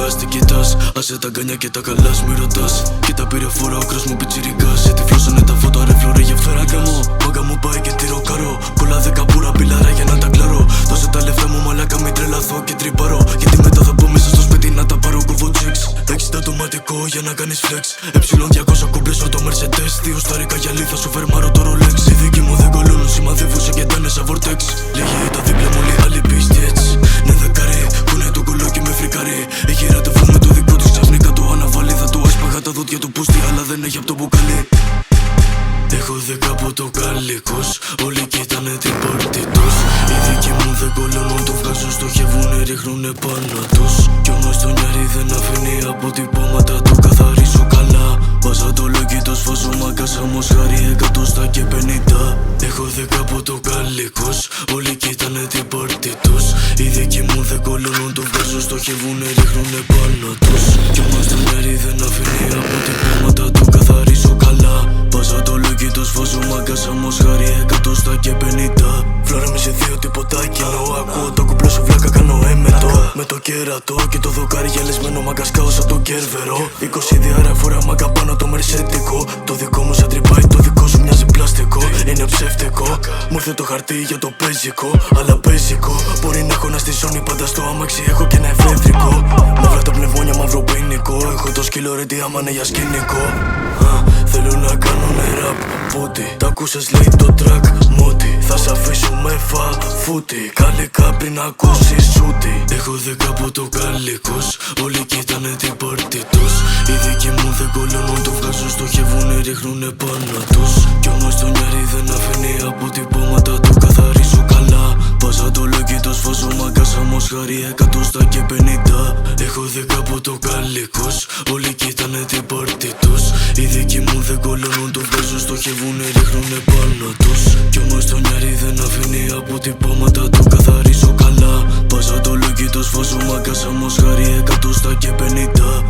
χάς, τι κοιτάς. Άσε τα γκάνια και τα καλά, μη ρωτάς. Κοίτα πήρε φορά ο κρός μου πιτσιρικάς. Σε τυφλώσανε τα φώτα ρε φλωρέ για φτεράκια μου. Μάγκα μου πάει και τυρω καρό. Κολλά 10 μπούρα πιλάρα για να τα κλαρώ. Δώσε τα λεφτά μου μαλάκα μην τρελαθώ και τρυπαρώ. Γιατί μετά θα πω μέσα στο σπίτι να τα πάρω κουβοτσίξ. Τα έχεις τατωματικό για να κάνεις flex. Ε200 κουμπλέσω το Mercedes. 2 στάρικα για λίθα σου φερμάρω το Rolex. Οι δικοί μου δεν κολλούν, σημαδεύουν σε κεντάνε σαν vortex. Λέγε τα δίπλα μου λέει άλλη πίστη έτσι. Ναι δεκάρι, κουνέ το κολό και με φρικάρι. Έχει ραντεβού με το δικό της ξαφνικά το αναβάλει. Θα του έσπαγα τα δόντια του πούστη αλλά δεν έχει απ' το μπουκάλι. Έχω 10 από το καλλικός, όλοι κοίτανε την πόρτη τους. Οι δικοί μου δεν κολλώνουν, το βγάζουν, στοχεύουνε, ρίχνουνε πάνω τους. Κι όμως το νιάρι δεν αφήνει αποτυπώματα, το καθαρίζω καλά. Βάζα το λόγι το σφάζω μάγκας, όμως χάρη 100 στα και 50. Έχω 10 από το καλλικός, όλοι κοίτανε την πόρτη τους. Οι δικοί μου δεν κολλώνουν, το βγάζουν, στοχεύουνε, ρίχνουνε πάνω τους. Κι όμως το νιάρι δεν αφήνει αποτυπώματα, το καθαρίζω καλά. Βάζα το λόγι το σφάζω μάγκας, όμως χάρη 100 στα και 50. Φλόρα μη σε δύο τίποτα κοινό. Ακούω το κουπλό σου βλάκα, κάνω έμετο. Με το κέρατο και το δοκάρι γυαλισμένο μάγκας κάω σαν το κέρβερο. 20 διάρα φορά μάγκα πάνω το μερσέντικο. Το δικό μου σαν τρυπάει, το δικό σου μοιάζει πλαστικό. Είναι ψεύτικο, μου ήρθε το χαρτί για το παίζικο. Αλλά παίζικο, μπορεί να έχω να στη ζώνη πάντα στο αμάξι έχω και ένα εφεδρικό. Μαύρα τα πνευμόνια μαύρο ποινικό. Έχω το σκύλο ρε τι άμα είναι για σκηνικό. Θέλω να κάνουνε ραπ, πούτι. Τ' ακούσες λέει το track, μούτι. Θα σ' αφήσουμε φούτι. Κάλικα πριν ακούσεις σούτι. Έχω 10 από το καλλικός, όλοι κοίτανε την πόρτη τους. Οι δικοί μου δεν κολλώνουν, το βγάζουν, στοχεύουνε, ρίχνουνε πάνω τους. Κι όμως το νιάρι δεν αφήνει αποτυπώματα, το καθαρίζω καλά. Βάζα το λόγι το σφάζω μάγκας, όμως χάρη 100 στα και 50. Έχω 10 από το καλλικός, όλοι κοίτανε την πόρτη τους. Οι δικοί μου δεν κολλώνουν, το βγάζουν, στοχεύουνε, ρίχνουνε πάνω τους. Κι όμως το νιάρι δεν αφήνει αποτυπώματα, το καθαρίζω καλά. Βάζα το λόγι το σφάζω μάγκας, όμως χάρη 100 στα και 50.